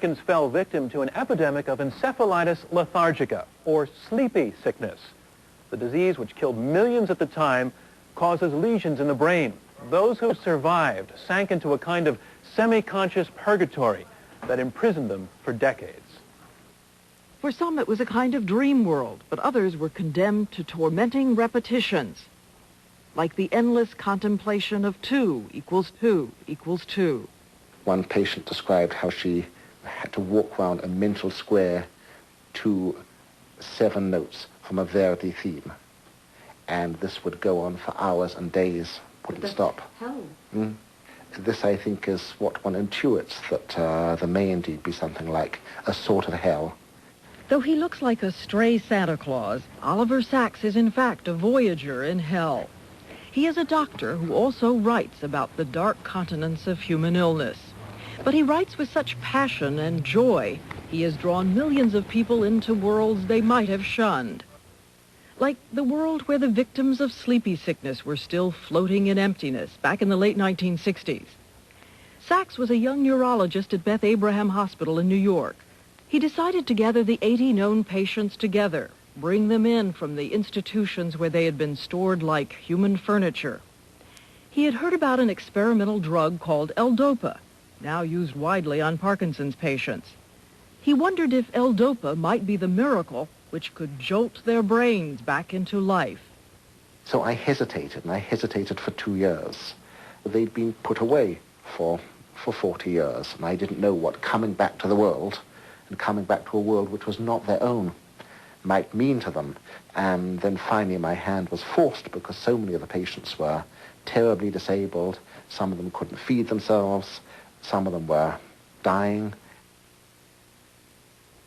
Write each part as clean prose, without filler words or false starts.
Americans fell victim to an epidemic of Encephalitis lethargica, or sleepy sickness. The disease, which killed millions at the time, causes lesions in the brain. Those who survived sank into a kind of semi-conscious purgatory that imprisoned them for decades. For some, it was a kind of dream world, but others were condemned to tormenting repetitions, like the endless contemplation of 2 = 2 = 2. One patient described how she had to walk around a mental square to 7 notes from a Verdi theme. And this would go on for hours and days, wouldn't stop. This, I think, is what one intuits, that there may indeed be something like a sort of hell. Though he looks like a stray Santa Claus, Oliver Sacks is in fact a voyager in hell. He is a doctor who also writes about the dark continents of human illness. But he writes with such passion and joy, he has drawn millions of people into worlds they might have shunned. Like the world where the victims of sleepy sickness were still floating in emptiness back in the late 1960s. Sacks was a young neurologist at Beth Abraham Hospital in New York. He decided to gather the 80 known patients together, bring them in from the institutions where they had been stored like human furniture. He had heard about an experimental drug called L-Dopa, now used widely on Parkinson's patients. He wondered if L-Dopa might be the miracle which could jolt their brains back into life. So I hesitated, and I hesitated for 2 years. They'd been put away for 40 years, and I didn't know what coming back to the world and coming back to a world which was not their own might mean to them. And then finally my hand was forced because so many of the patients were terribly disabled. Some of them couldn't feed themselves. Some of them were dying.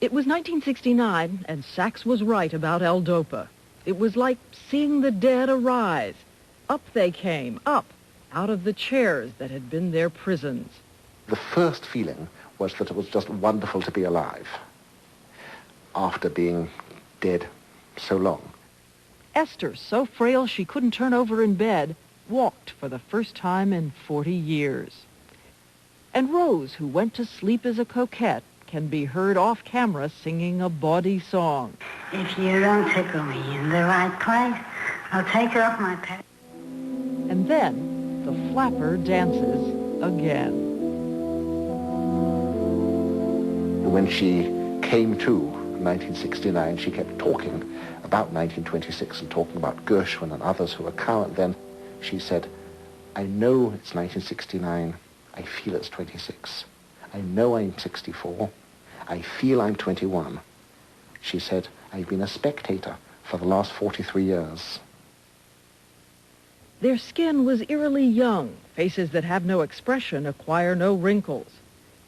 It was 1969, and Sacks was right about L-Dopa. It was like seeing the dead arise. Up they came, up, out of the chairs that had been their prisons. The first feeling was that it was just wonderful to be alive after being dead so long. Esther, so frail she couldn't turn over in bed, walked for the first time in 40 years. And Rose, who went to sleep as a coquette, can be heard off camera singing a bawdy song. If you don't tickle me in the right place, I'll take off my pants. And then the flapper dances again. When she came to in 1969, she kept talking about 1926 and talking about Gershwin and others who were current then. She said, I know it's 1969. I feel it's 26. I know I'm 64. I feel I'm 21. She said, I've been a spectator for the last 43 years. Their skin was eerily young. Faces that have no expression acquire no wrinkles.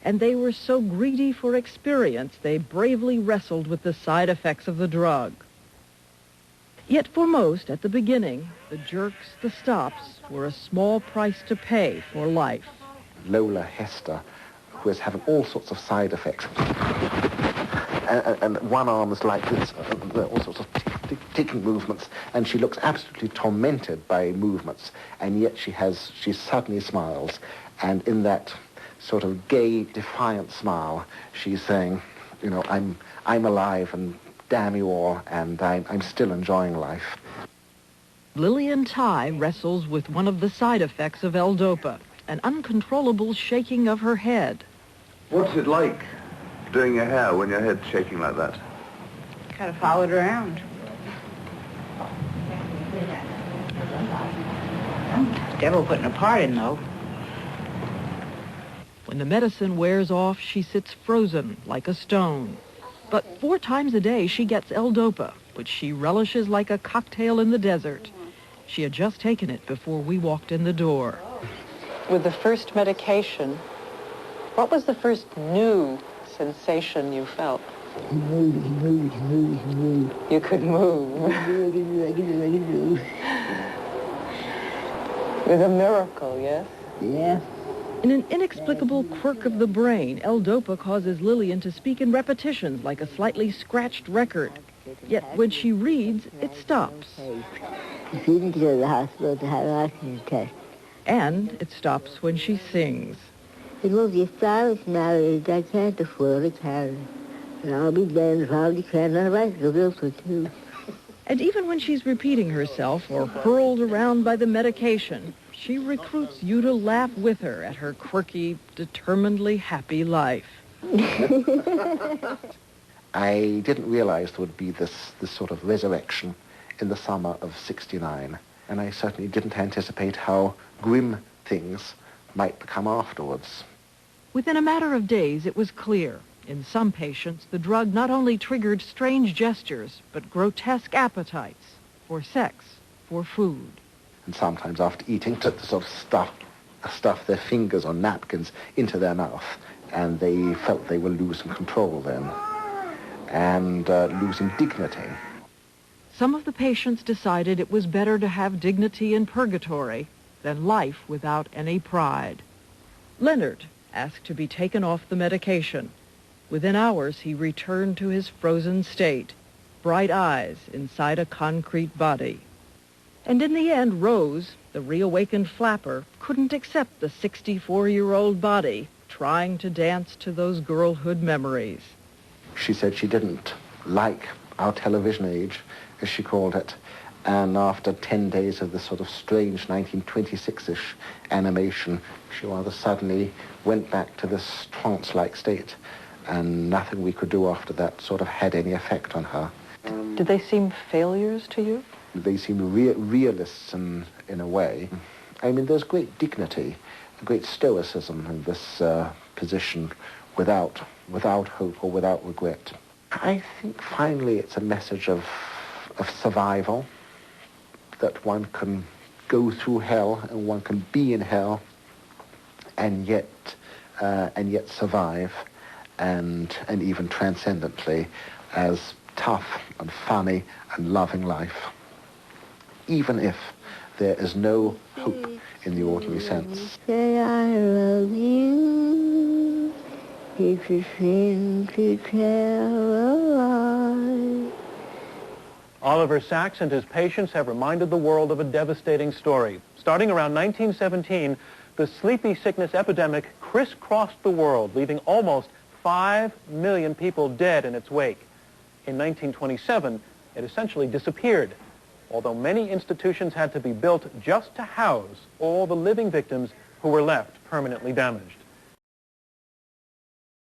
And they were so greedy for experience, they bravely wrestled with the side effects of the drug. Yet for most, at the beginning, the jerks, the stops, were a small price to pay for life. Lola Hester, who is having all sorts of side effects. And one arm is like this, all sorts of ticking movements, and she looks absolutely tormented by movements, and yet she suddenly smiles, and in that sort of gay, defiant smile, she's saying, you know, I'm alive, and damn you all, and I'm still enjoying life. Lillian Tye wrestles with one of the side effects of L-Dopa, an uncontrollable shaking of her head. What's it like doing your hair when your head's shaking like that? Gotta follow it around. Devil putting a part in, though. When the medicine wears off, she sits frozen like a stone. But 4 times a day, she gets L-Dopa, which she relishes like a cocktail in the desert. She had just taken it before we walked in the door. With the first medication, what was the first new sensation you felt? Move. You could move. It was a miracle, yes? Yeah. In an inexplicable quirk of the brain, L-Dopa causes Lillian to speak in repetitions like a slightly scratched record. Yet when she reads, it stops. She didn't go to the hospital to have an oxygen test. And it stops when she sings. It will be stylish nowadays. I can't afford a carriage. And I'll be damned if I'll declare on a bicycle for two. And even when she's repeating herself or hurled around by the medication, she recruits you to laugh with her at her quirky, determinedly happy life. I didn't realize there would be this sort of resurrection in the summer of '69, and I certainly didn't anticipate how grim things might become afterwards. Within a matter of days, it was clear. In some patients, the drug not only triggered strange gestures, but grotesque appetites for sex, for food. And sometimes after eating, to sort of stuff their fingers on napkins into their mouth, and they felt they were losing control then, and losing dignity. Some of the patients decided it was better to have dignity in purgatory than life without any pride. Leonard asked to be taken off the medication. Within hours, he returned to his frozen state, bright eyes inside a concrete body. And in the end, Rose, the reawakened flapper, couldn't accept the 64-year-old body trying to dance to those girlhood memories. She said she didn't like our television age, as she called it, and after 10 days of this sort of strange 1926-ish animation, she rather suddenly went back to this trance-like state, and nothing we could do after that sort of had any effect on her. Did they seem failures to you? They seem realists in a way. I mean, there's great dignity, great stoicism in this position without hope or without regret. I think finally it's a message of survival, that one can go through hell and one can be in hell and yet survive, and even transcendently as tough and funny and loving life, even if there is no hope in the ordinary sense. Say I love you, if you seem to tell a lie. Oliver Sacks and his patients have reminded the world of a devastating story. Starting around 1917, the sleepy sickness epidemic crisscrossed the world, leaving almost 5 million people dead in its wake. In 1927, it essentially disappeared, although many institutions had to be built just to house all the living victims who were left permanently damaged.